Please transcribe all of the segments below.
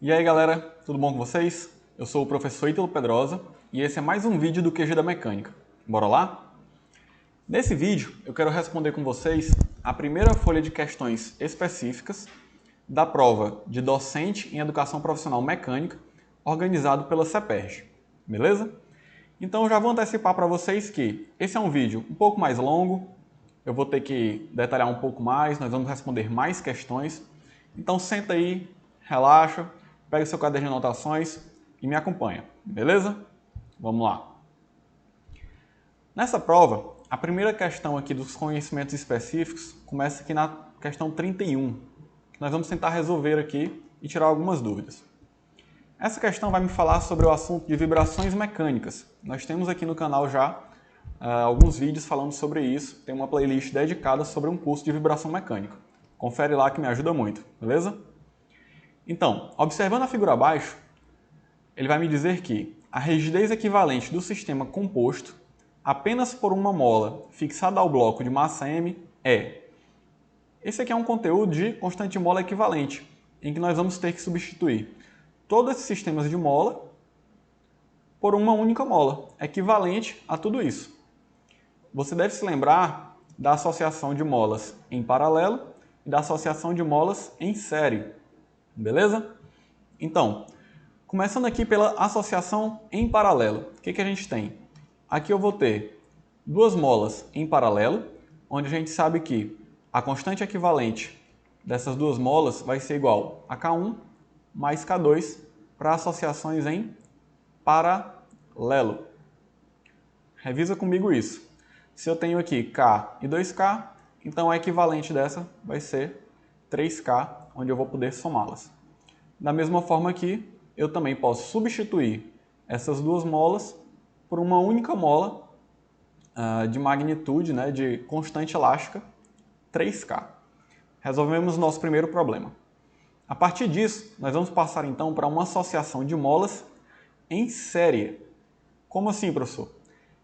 E aí galera, tudo bom com vocês? Eu sou o professor Ítalo Pedrosa e esse é mais um vídeo do QG da Mecânica. Bora lá? Nesse vídeo eu quero responder com vocês a primeira folha de questões específicas da prova de docente em educação profissional mecânica organizado pela CEPERJ, beleza? Então eu já vou antecipar para vocês que esse é um vídeo um pouco mais longo, eu vou ter que detalhar um pouco mais, nós vamos responder mais questões. Então senta aí, relaxa, pega o seu caderno de anotações e me acompanha, beleza? Vamos lá. Nessa prova, a primeira questão aqui dos conhecimentos específicos começa aqui na questão 31, que nós vamos tentar resolver aqui e tirar algumas dúvidas. Essa questão vai me falar sobre o assunto de vibrações mecânicas. Nós temos aqui no canal já alguns vídeos falando sobre isso. Tem uma playlist dedicada sobre um curso de vibração mecânica. Confere lá que me ajuda muito, beleza? Então, observando a figura abaixo, ele vai me dizer que a rigidez equivalente do sistema composto apenas por uma mola fixada ao bloco de massa m é... Esse aqui é um conteúdo de constante mola equivalente, em que nós vamos ter que substituir todos esses sistemas de mola por uma única mola, equivalente a tudo isso. Você deve se lembrar da associação de molas em paralelo e da associação de molas em série, beleza? Então, começando aqui pela associação em paralelo, o que a gente tem? Aqui eu vou ter duas molas em paralelo, onde a gente sabe que a constante equivalente dessas duas molas vai ser igual a K1 mais K2 para associações em paralelo. Revisa comigo isso. Se eu tenho aqui K e 2K, então a equivalente dessa vai ser 3K, onde eu vou poder somá-las. Da mesma forma aqui, eu também posso substituir essas duas molas por uma única mola de magnitude, né, de constante elástica, 3K. Resolvemos o nosso primeiro problema. A partir disso, nós vamos passar então para uma associação de molas em série. Como assim, professor?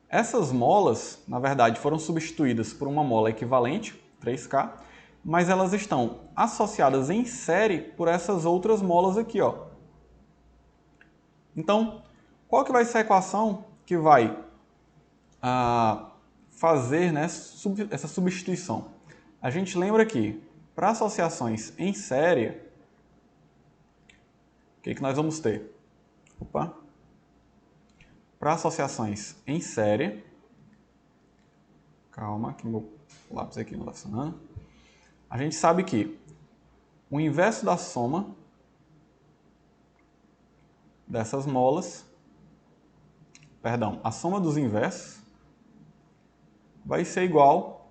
Essas molas, na verdade, foram substituídas por uma mola equivalente, 3K, mas elas estão associadas em série por essas outras molas aqui, ó. Então, qual que vai ser a equação que vai fazer, né, essa substituição? A gente lembra que, para associações em série, o que nós vamos ter? Para associações em série, calma, que meu lápis aqui não está funcionando. A gente sabe que o inverso da soma dessas molas, perdão, a soma dos inversos vai ser igual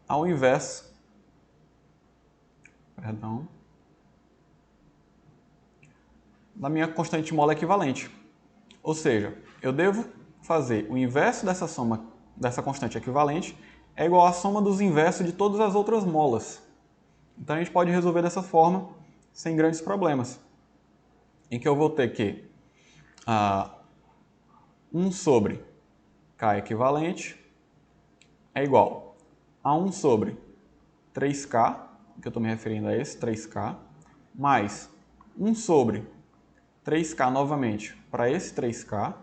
ao inverso, da minha constante mola equivalente. Ou seja, eu devo fazer o inverso dessa soma, dessa constante equivalente, é igual à soma dos inversos de todas as outras molas. Então a gente pode resolver dessa forma, sem grandes problemas. Em que eu vou ter que 1 sobre K equivalente é igual a 1 sobre 3K, que eu estou me referindo a esse, 3K, mais 1 sobre 3K novamente para esse 3K,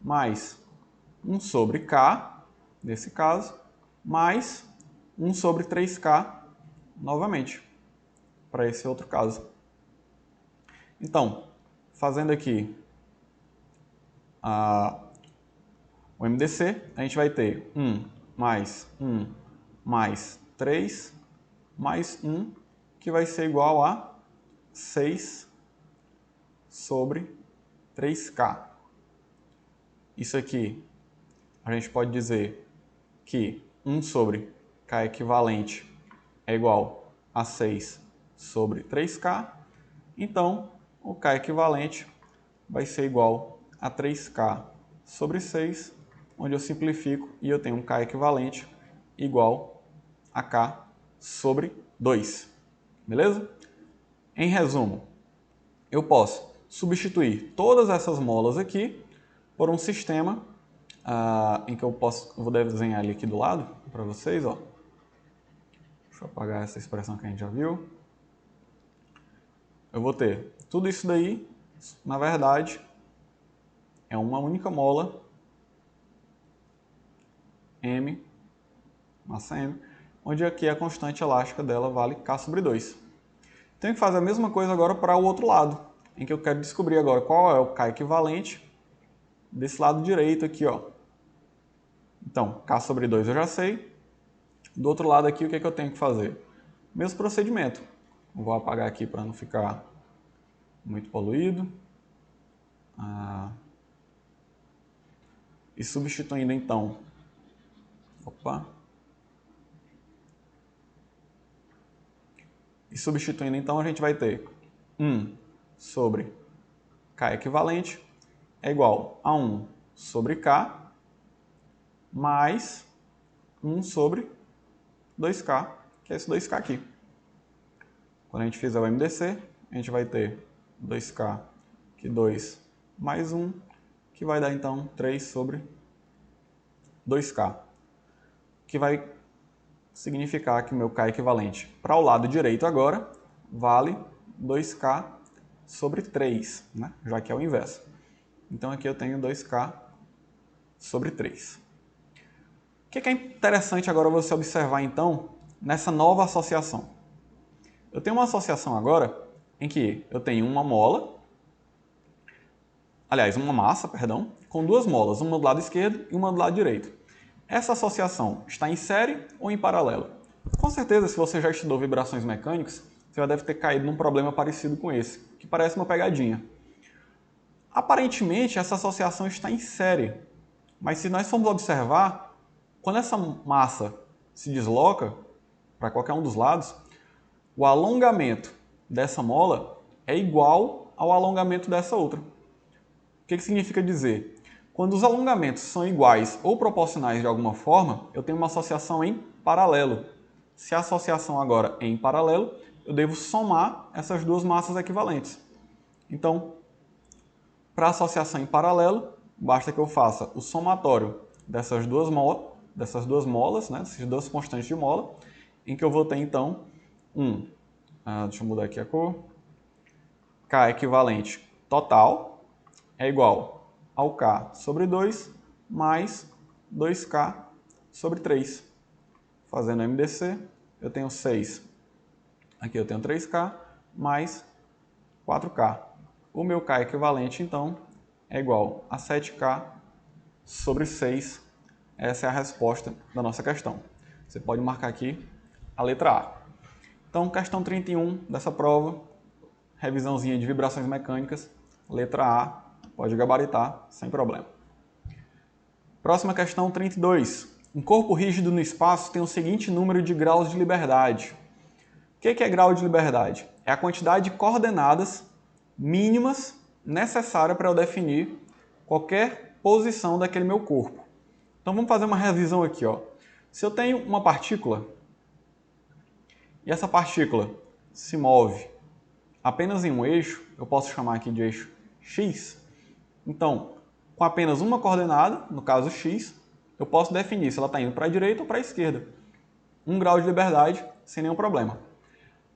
mais 1 sobre K, nesse caso, mais 1 sobre 3K novamente, para esse outro caso. Então, fazendo aqui o MDC, a gente vai ter 1 mais 3 mais 1, que vai ser igual a 6 sobre 3K. Isso aqui, a gente pode dizer que 1 sobre K equivalente é igual a 6 sobre 3K. Então, o K equivalente vai ser igual a 3K sobre 6, onde eu simplifico e eu tenho um K equivalente igual a K sobre 2. Beleza? Em resumo, eu posso substituir todas essas molas aqui por um sistema em que eu vou desenhar ele aqui do lado para vocês, ó. Deixa eu apagar essa expressão que a gente já viu. eu vou ter tudo isso daí, na verdade, é uma única mola M, massa M, onde aqui a constante elástica dela vale K sobre 2. Tenho que fazer a mesma coisa agora para o outro lado, em que eu quero descobrir agora qual é o K equivalente desse lado direito aqui, ó. Então, K sobre 2 eu já sei. Do outro lado aqui, o que é que eu tenho que fazer? Mesmo procedimento. Vou apagar aqui para não ficar muito poluído. E substituindo então. Opa. E substituindo então, a gente vai ter 1 sobre K equivalente é igual a 1 sobre K mais 1 sobre 2K, que é esse 2K aqui. Quando a gente fizer o MDC, a gente vai ter 2K, que 2 mais 1, que vai dar então 3 sobre 2K, que vai significar que o meu K equivalente para o lado direito agora vale 2K sobre 3, né? Já que é o inverso. Então aqui eu tenho 2K sobre 3. O que é interessante agora você observar então nessa nova associação? Eu tenho uma associação agora em que eu tenho uma massa, com duas molas, uma do lado esquerdo e uma do lado direito. Essa associação está em série ou em paralelo? Com certeza, se você já estudou vibrações mecânicas, você já deve ter caído num problema parecido com esse, que parece uma pegadinha. Aparentemente, essa associação está em série, mas se nós formos observar, quando essa massa se desloca para qualquer um dos lados, o alongamento dessa mola é igual ao alongamento dessa outra. O que significa dizer? Quando os alongamentos são iguais ou proporcionais de alguma forma, eu tenho uma associação em paralelo. Se a associação agora é em paralelo, eu devo somar essas duas massas equivalentes. Então, para a associação em paralelo, basta que eu faça o somatório dessas duas molas, né, dessas duas constantes de mola, em que eu vou ter então deixa eu mudar aqui a cor, K equivalente total é igual ao K sobre 2 mais 2K sobre 3. Fazendo MDC, eu tenho 6. Aqui eu tenho 3K mais 4K. O meu K equivalente, então, é igual a 7K sobre 6. Essa é a resposta da nossa questão. Você pode marcar aqui a letra A. Então, questão 31 dessa prova, revisãozinha de vibrações mecânicas, letra A, pode gabaritar, sem problema. Próxima questão 32. Um corpo rígido no espaço tem o seguinte número de graus de liberdade. O que é grau de liberdade? É a quantidade de coordenadas mínimas necessária para eu definir qualquer posição daquele meu corpo. Então vamos fazer uma revisão aqui, ó. Se eu tenho uma partícula e essa partícula se move apenas em um eixo, eu posso chamar aqui de eixo x. Então, com apenas uma coordenada, no caso x, eu posso definir se ela está indo para a direita ou para a esquerda. 1 grau de liberdade sem nenhum problema.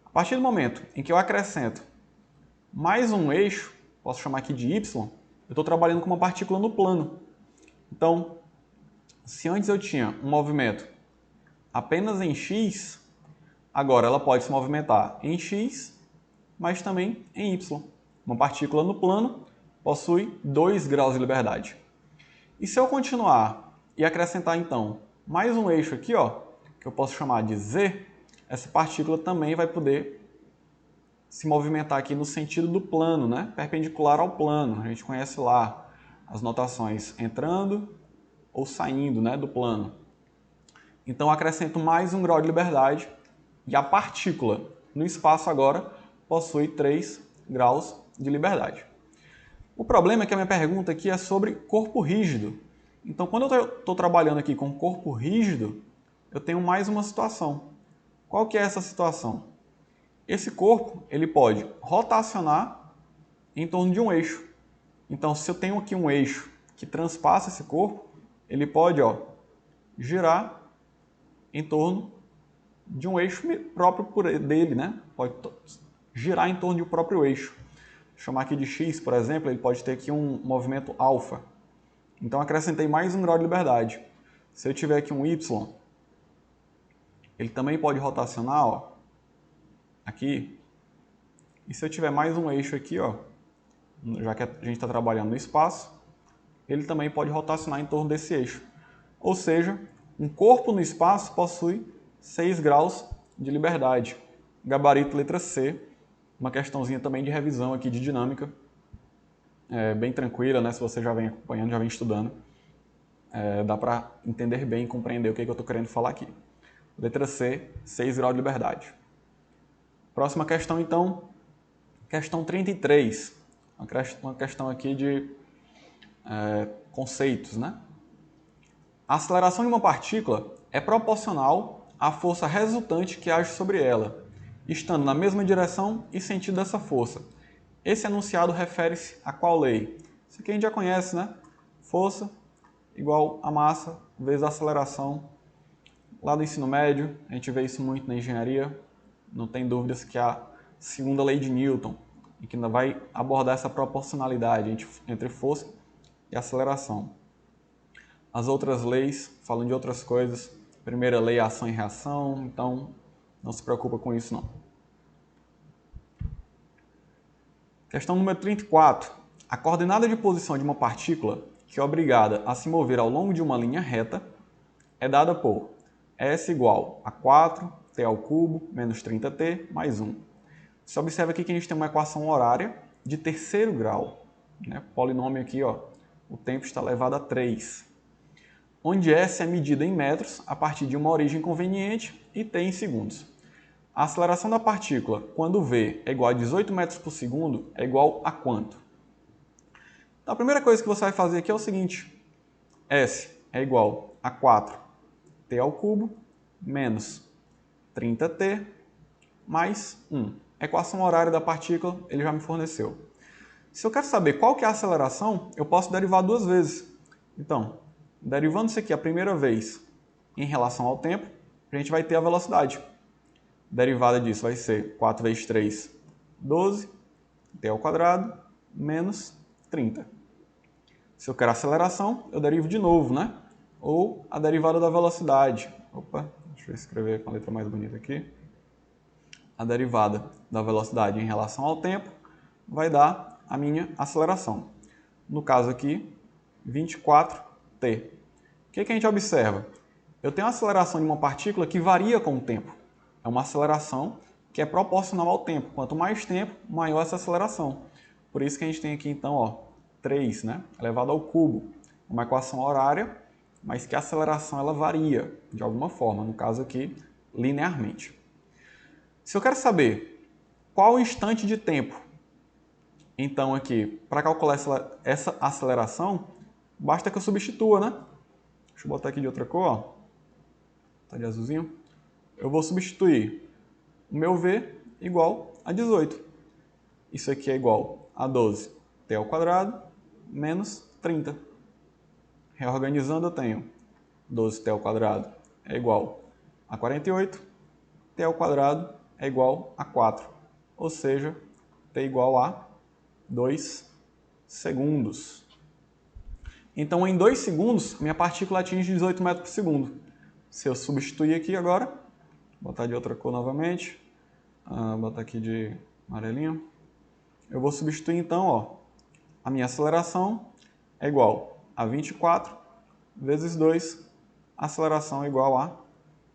A partir do momento em que eu acrescento mais um eixo, posso chamar aqui de y, eu estou trabalhando com uma partícula no plano. Então, se antes eu tinha um movimento apenas em x, agora ela pode se movimentar em x, mas também em y. Uma partícula no plano possui 2 graus de liberdade. E se eu continuar e acrescentar então mais um eixo aqui, ó, que eu posso chamar de z, essa partícula também vai poder se movimentar aqui no sentido do plano, né? Perpendicular ao plano. A gente conhece lá as notações entrando ou saindo, né, do plano. Então acrescento mais 1 grau de liberdade e a partícula no espaço agora possui 3 graus de liberdade. O problema é que a minha pergunta aqui é sobre corpo rígido. Então, quando eu estou trabalhando aqui com corpo rígido, eu tenho mais uma situação. Qual que é essa situação? Esse corpo ele pode rotacionar em torno de um eixo. Então, se eu tenho aqui um eixo que transpassa esse corpo, ele pode girar em torno de um eixo próprio dele, né? Pode girar em torno do próprio eixo. Vou chamar aqui de x, por exemplo, ele pode ter aqui um movimento alfa. Então acrescentei mais um grau de liberdade. Se eu tiver aqui um y, ele também pode rotacionar, ó, aqui. E se eu tiver mais um eixo aqui, ó, já que a gente está trabalhando no espaço, ele também pode rotacionar em torno desse eixo. Ou seja, um corpo no espaço possui 6 graus de liberdade. Gabarito letra C, uma questãozinha também de revisão aqui de dinâmica, bem tranquila, né? Se você já vem acompanhando, já vem estudando, dá para entender bem e compreender o que eu estou querendo falar aqui. Letra C, 6 graus de liberdade. Próxima questão, então, questão 33. Uma questão aqui de conceitos, né? A aceleração de uma partícula é proporcional à força resultante que age sobre ela, estando na mesma direção e sentido dessa força. Esse enunciado refere-se a qual lei? Isso aqui a gente já conhece, né? Força igual a massa vezes a aceleração. Lá do ensino médio, a gente vê isso muito na engenharia. Não tem dúvidas que a segunda lei de Newton, e que ainda vai abordar essa proporcionalidade entre força e aceleração. As outras leis falam de outras coisas. Primeira lei é ação e reação, então não se preocupa com isso não. Questão número 34. A coordenada de posição de uma partícula que é obrigada a se mover ao longo de uma linha reta é dada por S igual a 4t ao cubo menos 30t mais 1. Você observa aqui que a gente tem uma equação horária de terceiro grau, né? Polinômio aqui, ó, o tempo está elevado a 3. Onde S é medida em metros a partir de uma origem conveniente e t em segundos. A aceleração da partícula, quando V é igual a 18 metros por segundo, é igual a quanto? Então, a primeira coisa que você vai fazer aqui é o seguinte. S é igual a 4t ao cubo menos 30t mais 1. A equação horária da partícula ele já me forneceu. Se eu quero saber qual que é a aceleração, eu posso derivar duas vezes. Então, derivando isso aqui a primeira vez em relação ao tempo, a gente vai ter a velocidade. A derivada disso vai ser 4 vezes 3, 12, t ao quadrado, menos 30. Se eu quero aceleração, eu derivo de novo, né? Ou a derivada da velocidade. Opa, deixa eu escrever com a letra mais bonita aqui. A derivada da velocidade em relação ao tempo vai dar a minha aceleração. No caso aqui, 24t. O que a gente observa? Eu tenho a aceleração de uma partícula que varia com o tempo. É uma aceleração que é proporcional ao tempo. Quanto mais tempo, maior essa aceleração. Por isso que a gente tem aqui, então, ó, 3, né? Elevado ao cubo. Uma equação horária, mas que a aceleração ela varia de alguma forma. No caso aqui, linearmente. Se eu quero saber qual o instante de tempo, então aqui, para calcular essa aceleração, basta que eu substitua, né? Deixa eu botar aqui de outra cor, ó. Tá de azulzinho. Eu vou substituir o meu V igual a 18. Isso aqui é igual a 12t ao quadrado menos 30. Reorganizando, eu tenho 12t ao quadrado é igual a 48, t ao quadrado é igual a 4, ou seja, t igual a 2 segundos. Então, em 2 segundos, minha partícula atinge 18 metros por segundo. Se eu substituir aqui agora, botar de outra cor novamente, botar aqui de amarelinho, eu vou substituir então, ó, a minha aceleração é igual a 24 vezes 2, aceleração é igual a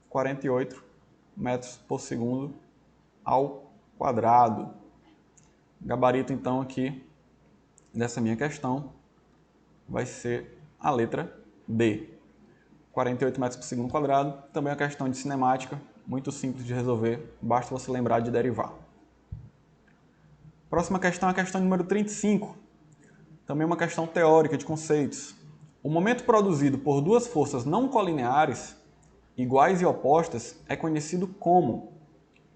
48 metros por segundo ao quadrado. Gabarito, então, aqui dessa minha questão vai ser a letra D. 48 metros por segundo quadrado, também é uma questão de cinemática, muito simples de resolver, basta você lembrar de derivar. Próxima questão é a questão número 35, também uma questão teórica de conceitos. O momento produzido por duas forças não colineares, iguais e opostas, é conhecido como?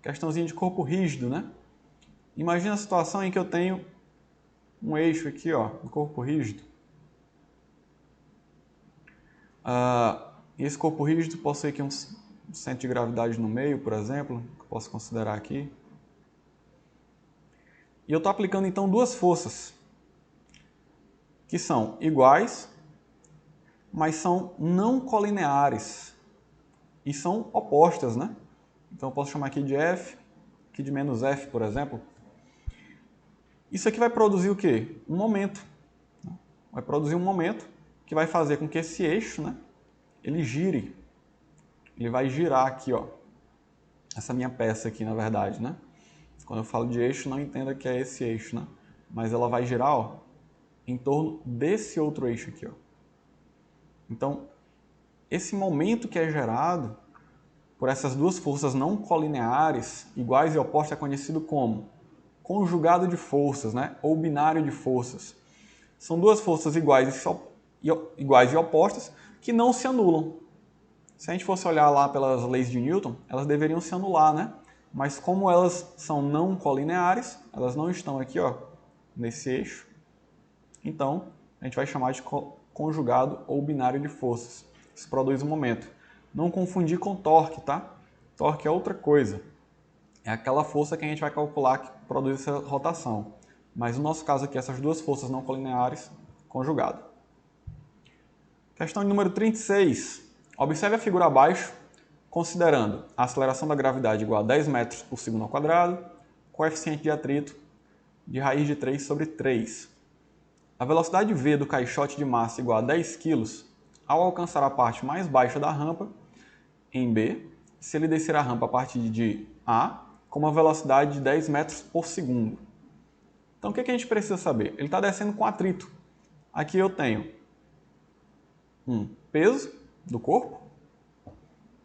Questãozinha de corpo rígido, né? Imagina a situação em que eu tenho um eixo aqui, ó, um corpo rígido. E esse corpo rígido possui aqui um centro de gravidade no meio, por exemplo, que eu posso considerar aqui. E eu estou aplicando então duas forças, que são iguais, mas são não colineares. E são opostas, né? Então eu posso chamar aqui de F, aqui de menos F, por exemplo. Isso aqui vai produzir o quê? Um momento. Vai produzir um momento que vai fazer com que esse eixo, né, ele gire. Ele vai girar aqui, ó. Essa minha peça aqui, na verdade, né? Quando eu falo de eixo, não entenda que é esse eixo, né? Mas ela vai girar, ó, em torno desse outro eixo aqui, ó. Então, esse momento que é gerado por essas duas forças não colineares, iguais e opostas, é conhecido como conjugado de forças, né? Ou binário de forças. São duas forças iguais e opostas que não se anulam. Se a gente fosse olhar lá pelas leis de Newton, elas deveriam se anular, né? Mas como elas são não colineares, elas não estão aqui, ó, nesse eixo, então a gente vai chamar de conjugado ou binário de forças. Isso produz um momento. Não confundir com torque, tá? Torque é outra coisa. É aquela força que a gente vai calcular que produz essa rotação. Mas no nosso caso aqui, essas duas forças não colineares, conjugado. Questão número 36. Observe a figura abaixo, considerando a aceleração da gravidade igual a 10 metros por segundo ao quadrado, coeficiente de atrito de raiz de 3 sobre 3. A velocidade v do caixote de massa igual a 10 kg ao alcançar a parte mais baixa da rampa, em B, se ele descer a rampa a partir de A, com uma velocidade de 10 metros por segundo. Então o que a gente precisa saber? Ele está descendo com atrito. Aqui eu tenho um peso do corpo.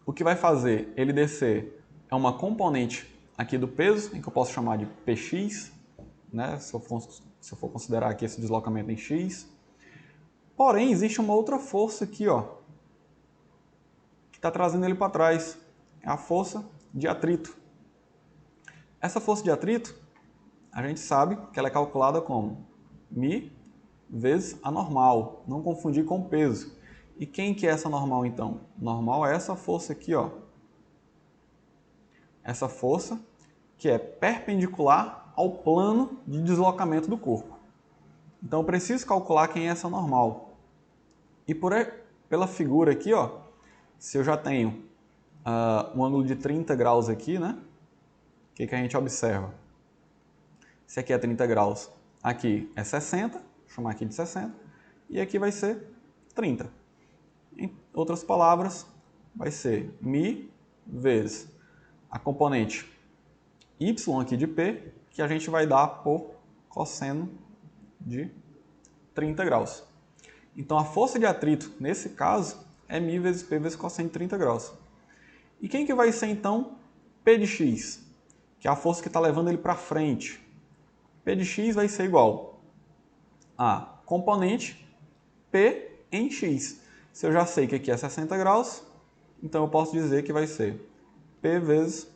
O que vai fazer ele descer é uma componente aqui do peso, em que eu posso chamar de Px, né, se eu for considerar aqui esse deslocamento em x. Porém, existe uma outra força aqui, ó, que está trazendo ele para trás. É a força de atrito. Essa força de atrito, a gente sabe que ela é calculada como μ vezes a normal. Não confundir com peso. E quem que é essa normal, então? Normal é essa força aqui, ó. Essa força que é perpendicular ao plano de deslocamento do corpo. Então eu preciso calcular quem é essa normal. E pela figura aqui, ó, se eu já tenho um ângulo de 30 graus aqui, né? O que a gente observa? Se aqui é 30 graus, aqui é 60, vou chamar aqui de 60, e aqui vai ser 30. Em outras palavras, vai ser μ vezes a componente y aqui de P, que a gente vai dar por cosseno de 30 graus. Então a força de atrito, nesse caso, é μ vezes P vezes cosseno de 30 graus. E quem que vai ser então P de x? Que é a força que está levando ele para frente. P de x vai ser igual a componente P em x. Se eu já sei que aqui é 60 graus, então eu posso dizer que vai ser P vezes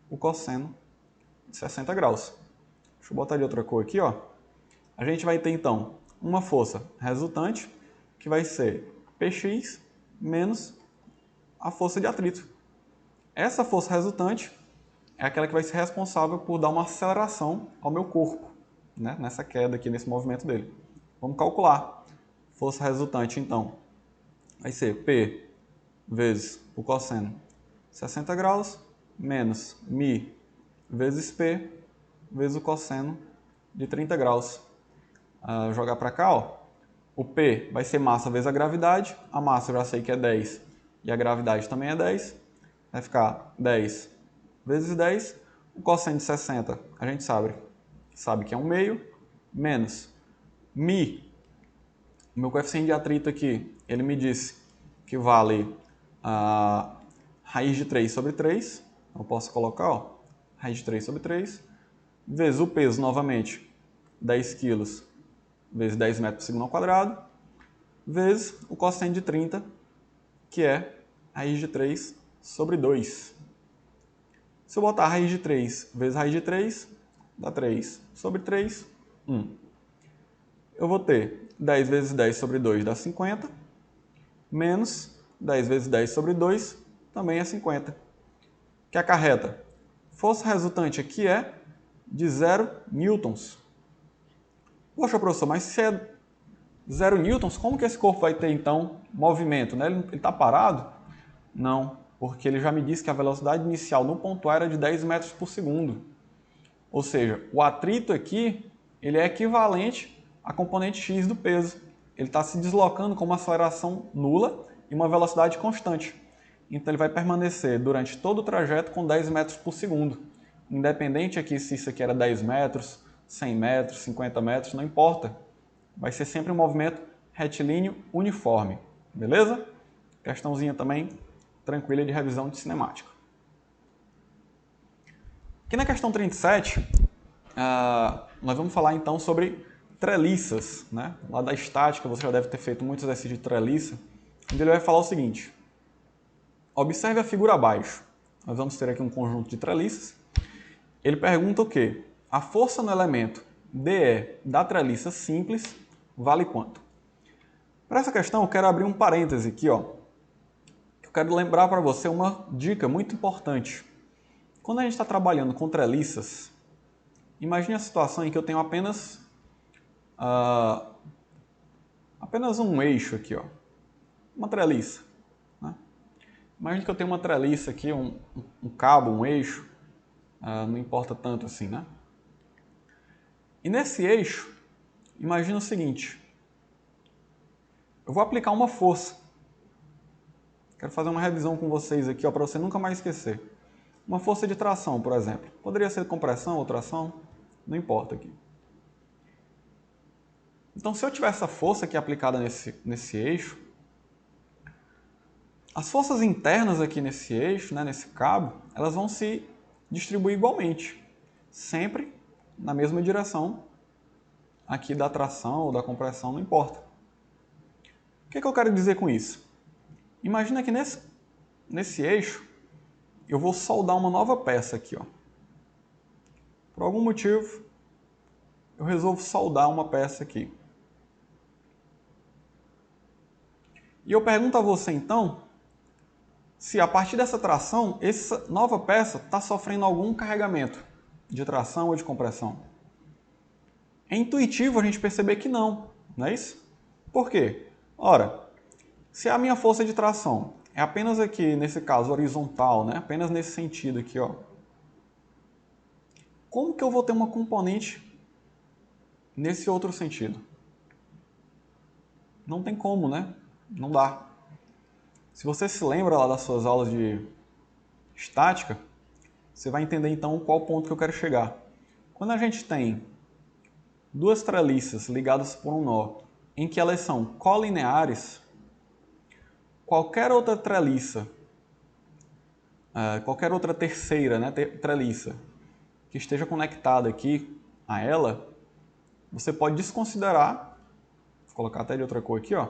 o cosseno de 60 graus. Deixa eu botar de outra cor aqui, ó. A gente vai ter então uma força resultante, que vai ser Px menos a força de atrito. Essa força resultante é aquela que vai ser responsável por dar uma aceleração ao meu corpo, né? Nessa queda aqui, nesse movimento dele. Vamos calcular. Força resultante, então, vai ser P vezes o cosseno de 60 graus menos μ vezes P vezes o cosseno de 30 graus. Jogar para cá, ó. O P vai ser massa vezes a gravidade. A massa eu já sei que é 10 e a gravidade também é 10. Vai ficar 10 vezes 10. O cosseno de 60 a gente sabe que é 1/2, menos μ. O meu coeficiente de atrito aqui, ele me disse que vale a raiz de 3 sobre 3. Eu posso colocar, ó, raiz de 3 sobre 3, vezes o peso, novamente, 10 kg vezes 10 metros por segundo ao quadrado, vezes o cosseno de 30, que é raiz de 3 sobre 2. Se eu botar a raiz de 3 vezes a raiz de 3, dá 3 sobre 3, 1. Eu vou ter 10 vezes 10 sobre 2 dá 50, menos 10 vezes 10 sobre 2 também é 50. Que acarreta? Força resultante aqui é de 0 newtons. Poxa, professor, mas se é 0 newtons, como que esse corpo vai ter, então, movimento, né? Ele está parado? Não, porque ele já me disse que a velocidade inicial no ponto A era de 10 metros por segundo. Ou seja, o atrito aqui ele é equivalente à componente x do peso. Ele está se deslocando com uma aceleração nula e uma velocidade constante. Então ele vai permanecer durante todo o trajeto com 10 metros por segundo. Independente aqui se isso aqui era 10 metros, 100 metros, 50 metros, não importa. Vai ser sempre um movimento retilíneo uniforme. Beleza? Questãozinha também tranquila de revisão de cinemática. Aqui na questão 37, nós vamos falar então sobre treliças, né? Lá da estática, você já deve ter feito muito exercício de treliça, onde ele vai falar o seguinte: observe a figura abaixo. Nós vamos ter aqui um conjunto de treliças. Ele pergunta o quê? A força no elemento DE da treliça simples vale quanto? Para essa questão, eu quero abrir um parêntese aqui, ó. Eu quero lembrar para você uma dica muito importante. Quando a gente está trabalhando com treliças, imagine a situação em que eu tenho apenas um eixo aqui, ó, uma treliça. Né? Imagine que eu tenho uma treliça aqui, um cabo, um eixo, não importa tanto assim, né? E nesse eixo, imagina o seguinte: eu vou aplicar uma força. Quero fazer uma revisão com vocês aqui, para você nunca mais esquecer. Uma força de tração, por exemplo. Poderia ser compressão ou tração, não importa aqui. Então, se eu tiver essa força aqui aplicada nesse eixo, as forças internas aqui nesse eixo, né, nesse cabo, elas vão se distribuir igualmente, sempre na mesma direção aqui da tração ou da compressão, não importa. O que eu quero dizer com isso? Imagina que nesse eixo eu vou soldar uma nova peça aqui, ó. Por algum motivo, eu resolvo soldar uma peça aqui. E eu pergunto a você, então, se a partir dessa tração, essa nova peça está sofrendo algum carregamento de tração ou de compressão. É intuitivo a gente perceber que não é isso? Por quê? Ora, se a minha força de tração é apenas aqui, nesse caso, horizontal, né? Apenas nesse sentido aqui, ó. Como que eu vou ter uma componente nesse outro sentido? Não tem como, né? Não dá. Se você se lembra lá das suas aulas de estática, você vai entender então qual ponto que eu quero chegar. Quando a gente tem duas treliças ligadas por um nó, em que elas são colineares, qualquer outra treliça, qualquer outra terceira, né, treliça que esteja conectada aqui a ela, você pode desconsiderar, vou colocar até de outra cor aqui, ó.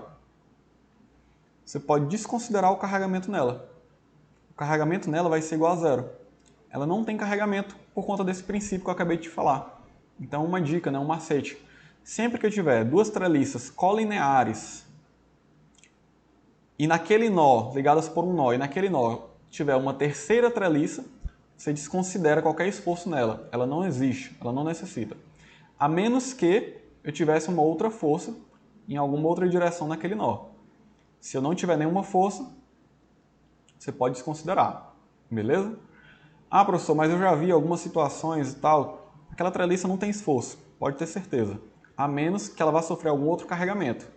Você pode desconsiderar o carregamento nela. O carregamento nela vai ser igual a zero. Ela não tem carregamento por conta desse princípio que eu acabei de te falar. Então, uma dica, né, um macete. Sempre que eu tiver duas treliças colineares e naquele nó, ligadas por um nó, e naquele nó tiver uma terceira treliça, você desconsidera qualquer esforço nela. Ela não existe, ela não necessita. A menos que eu tivesse uma outra força em alguma outra direção naquele nó. Se eu não tiver nenhuma força, você pode desconsiderar. Beleza? Ah, professor, mas eu já vi algumas situações e tal. Aquela treliça não tem esforço, pode ter certeza. A menos que ela vá sofrer algum outro carregamento.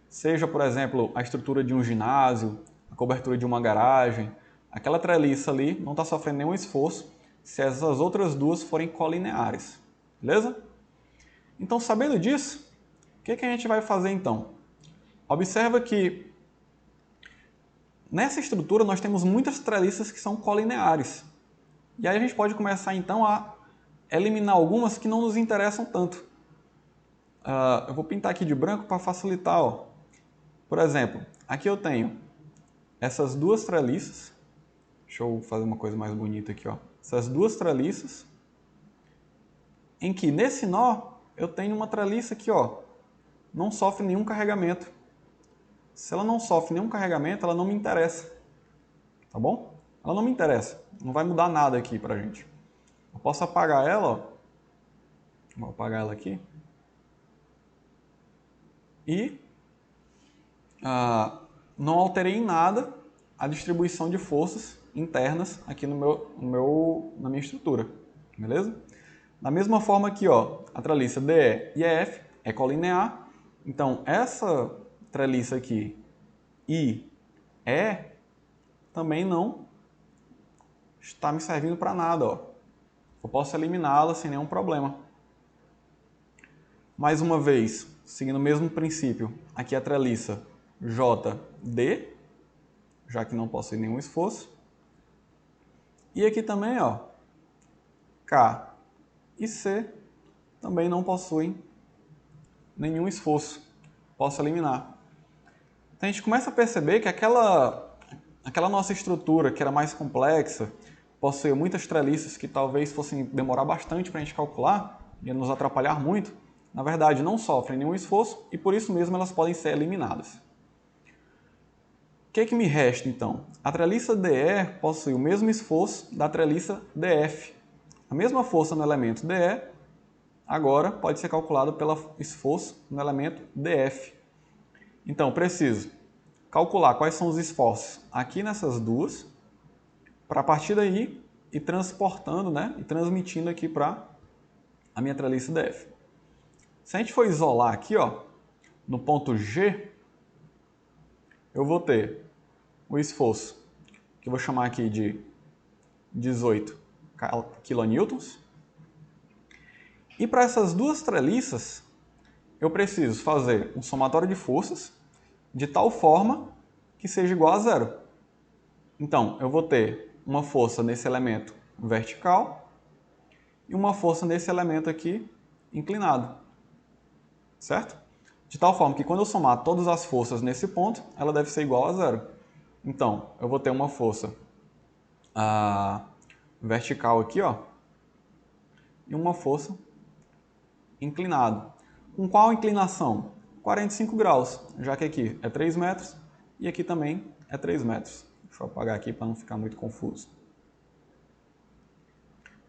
Seja, por exemplo, a estrutura de um ginásio, a cobertura de uma garagem. Aquela treliça ali não está sofrendo nenhum esforço se essas outras duas forem colineares. Beleza? Então, sabendo disso, o que a gente vai fazer então? Observa que nessa estrutura nós temos muitas treliças que são colineares. E aí a gente pode começar então a eliminar algumas que não nos interessam tanto. Eu vou pintar aqui de branco para facilitar. Ó. Por exemplo, aqui eu tenho essas duas treliças. Deixa eu fazer uma coisa mais bonita aqui. Ó. Essas duas treliças, em que nesse nó eu tenho uma treliça aqui, ó, não sofre nenhum carregamento. Se ela não sofre nenhum carregamento, ela não me interessa. Tá bom? Ela não me interessa. Não vai mudar nada aqui pra gente. Eu posso apagar ela, ó, Vou apagar ela aqui. E não alterei em nada a distribuição de forças internas aqui na minha estrutura, beleza? Da mesma forma aqui, ó, a treliça DE e EF é colinear, então essa treliça aqui I, E, também não está me servindo para nada, ó. Eu posso eliminá-la sem nenhum problema. Mais uma vez, seguindo o mesmo princípio, aqui a treliça JD, já que não possui nenhum esforço. E aqui também, ó, K e C também não possuem nenhum esforço. Posso eliminar. Então a gente começa a perceber que aquela nossa estrutura, que era mais complexa, possuía muitas treliças que talvez fossem demorar bastante para a gente calcular, ia nos atrapalhar muito, na verdade não sofrem nenhum esforço e por isso mesmo elas podem ser eliminadas. O que me resta então? A treliça DE possui o mesmo esforço da treliça DF. A mesma força no elemento DE agora pode ser calculada pelo esforço no elemento DF. Então, preciso calcular quais são os esforços aqui nessas duas, para a partir daí ir transportando, né, e transmitindo aqui para a minha treliça DF. Se a gente for isolar aqui, ó, no ponto G, eu vou ter o esforço, que eu vou chamar aqui de 18 kN. E para essas duas treliças, eu preciso fazer um somatório de forças de tal forma que seja igual a zero. Então, eu vou ter uma força nesse elemento vertical e uma força nesse elemento aqui inclinado, certo? De tal forma que quando eu somar todas as forças nesse ponto, ela deve ser igual a zero. Então, eu vou ter uma força vertical aqui, ó, e uma força inclinada. Com qual inclinação? 45 graus, já que aqui é 3 metros e aqui também é 3 metros. Deixa eu apagar aqui para não ficar muito confuso.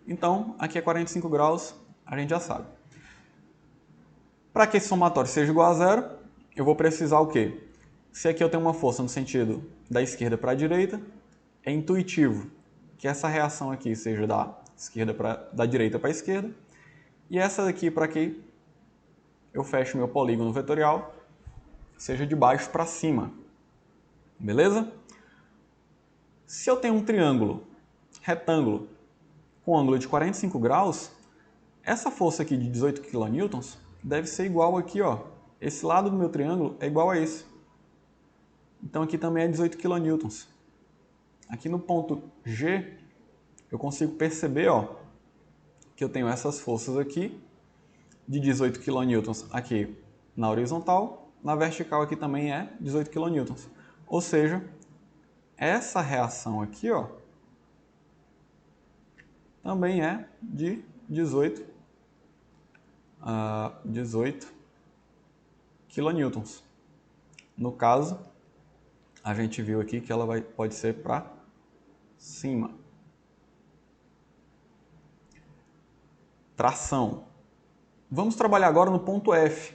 Então, aqui é 45 graus, a gente já sabe. Para que esse somatório seja igual a zero, eu vou precisar o quê? Se aqui eu tenho uma força no sentido da esquerda para a direita, é intuitivo que essa reação aqui seja da direita para a esquerda, e essa daqui, para que eu feche meu polígono vetorial, seja de baixo para cima. Beleza? Se eu tenho um triângulo retângulo com ângulo de 45 graus, essa força aqui de 18 kN deve ser igual aqui, ó. Esse lado do meu triângulo é igual a esse. Então aqui também é 18 kN. Aqui no ponto G, eu consigo perceber, ó, que eu tenho essas forças aqui de 18 kN aqui na horizontal, na vertical aqui também é 18 kN. Ou seja, essa reação aqui, ó, também é de 18 kN. No caso, a gente viu aqui que ela pode ser para cima. Tração. Vamos trabalhar agora no ponto F.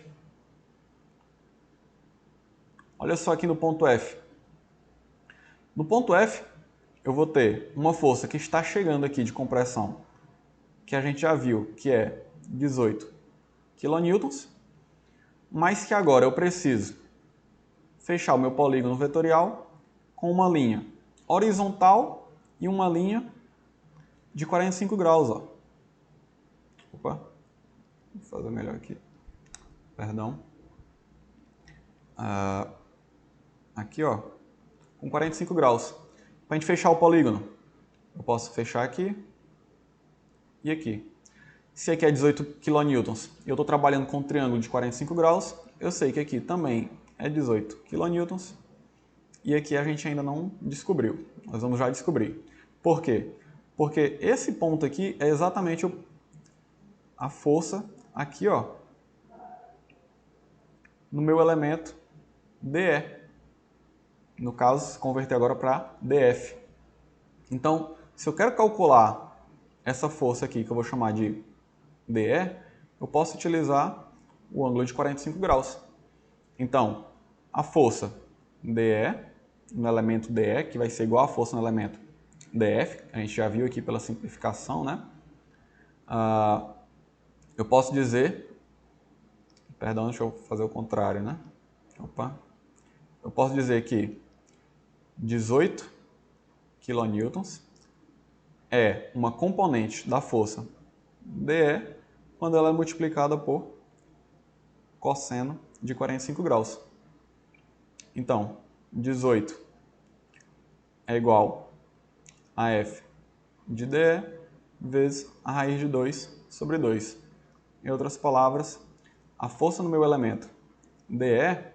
Olha só aqui no ponto F. No ponto F, eu vou ter uma força que está chegando aqui de compressão, que a gente já viu que é 18 kN, mas que agora eu preciso fechar o meu polígono vetorial com uma linha horizontal e uma linha de 45 graus. Ó. Opa, vou fazer melhor aqui. Perdão. Aqui, ó, com 45 graus. Para a gente fechar o polígono, eu posso fechar aqui e aqui. Se aqui é 18 kN e eu estou trabalhando com um triângulo de 45 graus, eu sei que aqui também é 18 kN e aqui a gente ainda não descobriu. Nós vamos já descobrir. Por quê? Porque esse ponto aqui é exatamente a força aqui, ó, no meu elemento DE. No caso, se converter agora para DF. Então, se eu quero calcular essa força aqui, que eu vou chamar de DE, eu eu posso utilizar o ângulo de 45 graus. Então, a força DE, no elemento DE, que vai ser igual à força no elemento DF, a gente já viu aqui pela simplificação, né? Eu posso dizer, perdão, deixa eu fazer o contrário, né? Opa. Eu posso dizer que 18 kN é uma componente da força DE quando ela é multiplicada por cosseno de 45 graus. Então, 18 é igual a F de DE vezes a raiz de 2 sobre 2. Em outras palavras, a força no meu elemento DE é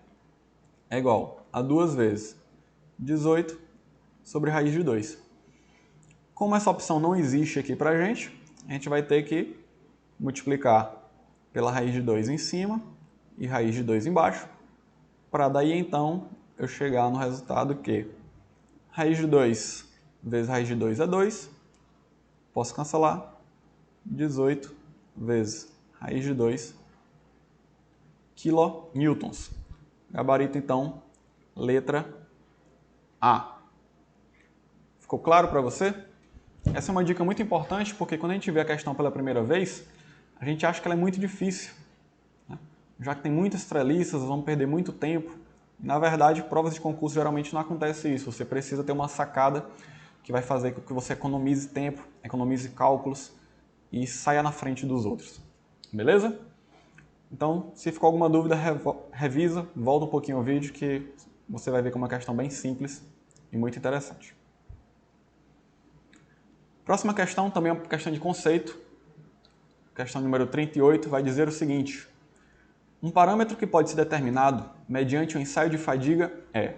igual a 2 vezes 18 sobre raiz de 2. Como essa opção não existe aqui para a gente vai ter que multiplicar pela raiz de 2 em cima e raiz de 2 embaixo, para daí então eu chegar no resultado que raiz de 2 vezes raiz de 2 é 2, posso cancelar, 18 vezes raiz de 2 kilonewtons. Gabarito então, letra A. Ficou claro para você? Essa é uma dica muito importante porque quando a gente vê a questão pela primeira vez, a gente acha que ela é muito difícil, né? Já que tem muitas treliças, vamos perder muito tempo. Na verdade, provas de concurso geralmente não acontece isso. Você precisa ter uma sacada que vai fazer com que você economize tempo, economize cálculos e saia na frente dos outros. Beleza? Então, se ficou alguma dúvida, revisa, volta um pouquinho o vídeo que você vai ver que é uma questão bem simples e muito interessante. Próxima questão também é uma questão de conceito. Questão número 38 vai dizer o seguinte: um parâmetro que pode ser determinado mediante um ensaio de fadiga é...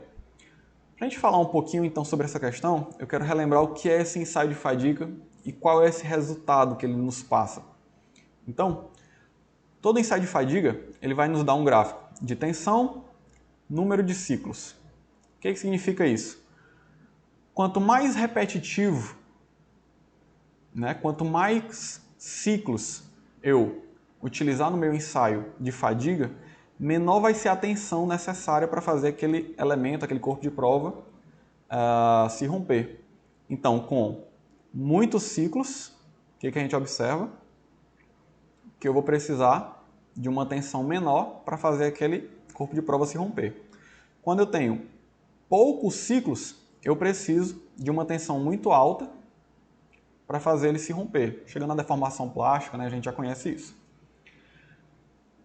Para a gente falar um pouquinho então sobre essa questão, eu quero relembrar o que é esse ensaio de fadiga e qual é esse resultado que ele nos passa. Então, todo ensaio de fadiga ele vai nos dar um gráfico de tensão, número de ciclos. O que significa isso? Quanto mais repetitivo, né, quanto mais ciclos eu utilizar no meu ensaio de fadiga, menor vai ser a tensão necessária para fazer aquele elemento, aquele corpo de prova se romper. Então, com muitos ciclos, o que a gente observa? Que eu vou precisar de uma tensão menor para fazer aquele corpo de prova se romper. Quando eu tenho poucos ciclos, eu preciso de uma tensão muito alta para fazer ele se romper. Chegando na deformação plástica, né, a gente já conhece isso.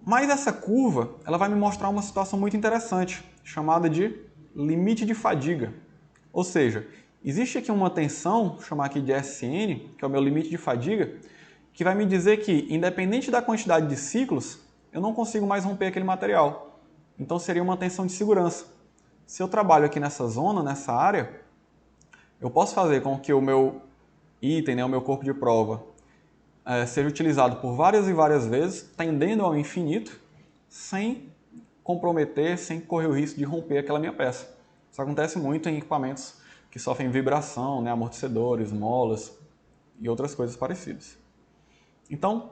Mas essa curva ela vai me mostrar uma situação muito interessante, chamada de limite de fadiga. Ou seja, existe aqui uma tensão, vou chamar aqui de Sn, que é o meu limite de fadiga, que vai me dizer que, independente da quantidade de ciclos, eu não consigo mais romper aquele material. Então seria uma tensão de segurança. Se eu trabalho aqui nessa zona, nessa área, eu posso fazer com que o meu item, né, o meu corpo de prova, seja utilizado por várias e várias vezes, tendendo ao infinito, sem comprometer, sem correr o risco de romper aquela minha peça. Isso acontece muito em equipamentos que sofrem vibração, né, amortecedores, molas e outras coisas parecidas. Então,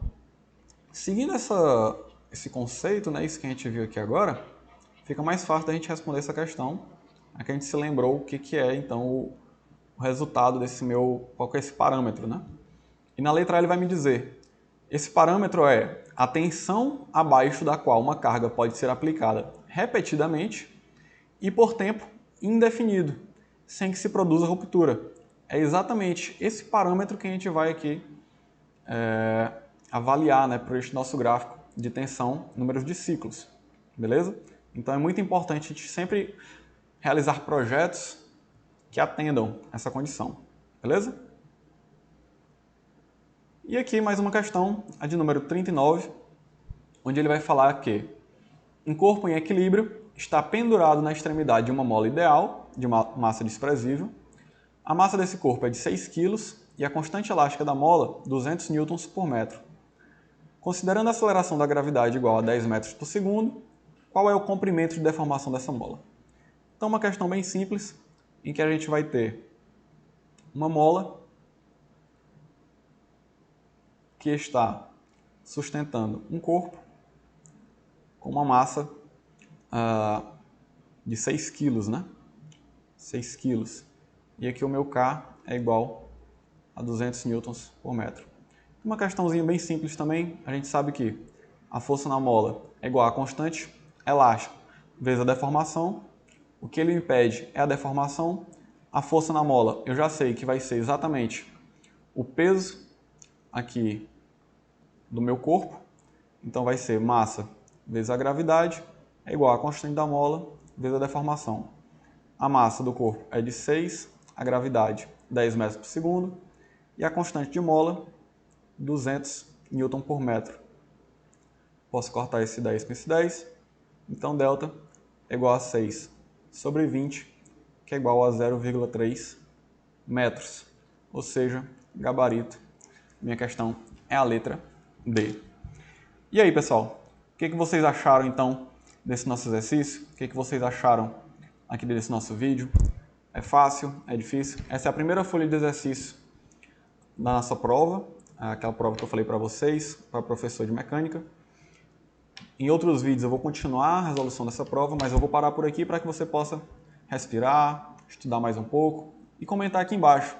seguindo esse conceito, né, isso que a gente viu aqui agora, fica mais fácil da gente responder essa questão, aqui a gente se lembrou o que é então o resultado desse qual que é esse parâmetro, né? E na letra A ele vai me dizer, esse parâmetro é a tensão abaixo da qual uma carga pode ser aplicada repetidamente e por tempo indefinido, sem que se produza ruptura. É exatamente esse parâmetro que a gente vai aqui avaliar, né, para este nosso gráfico de tensão, números de ciclos, beleza? Então é muito importante a gente sempre realizar projetos que atendam essa condição, beleza? E aqui mais uma questão, a de número 39, onde ele vai falar que um corpo em equilíbrio está pendurado na extremidade de uma mola ideal, de uma massa desprezível. A massa desse corpo é de 6 kg e a constante elástica da mola, 200 newtons por metro. Considerando a aceleração da gravidade igual a 10 metros por segundo, qual é o comprimento de deformação dessa mola? Então, uma questão bem simples, em que a gente vai ter uma mola que está sustentando um corpo com uma massa de 6 quilos, né? 6 quilos. E aqui o meu K é igual a 200 newtons por metro. Uma questãozinha bem simples também, a gente sabe que a força na mola é igual a constante elástica vezes a deformação. O que ele impede é a deformação. A força na mola eu já sei que vai ser exatamente o peso aqui do meu corpo. Então vai ser massa vezes a gravidade é igual a constante da mola vezes a deformação. A massa do corpo é de 6, a gravidade 10 metros por segundo e a constante de mola 200 newton por metro. Posso cortar esse 10 com esse 10, então delta é igual a 6 sobre 20, que é igual a 0,3 metros. Ou seja, gabarito, minha questão é a letra D. E aí, pessoal, o que vocês acharam então desse nosso exercício? O que vocês acharam aqui desse nosso vídeo? É fácil? É difícil? Essa é a primeira folha de exercício da nossa prova, aquela prova que eu falei para vocês, para professor de mecânica. Em outros vídeos eu vou continuar a resolução dessa prova, mas eu vou parar por aqui para que você possa respirar, estudar mais um pouco e comentar aqui embaixo.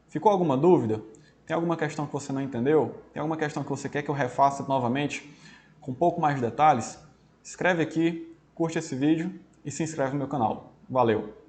Ficou alguma dúvida? Tem alguma questão que você não entendeu? Tem alguma questão que você quer que eu refaça novamente com um pouco mais de detalhes? Escreve aqui, curte esse vídeo e se inscreve no meu canal. Valeu!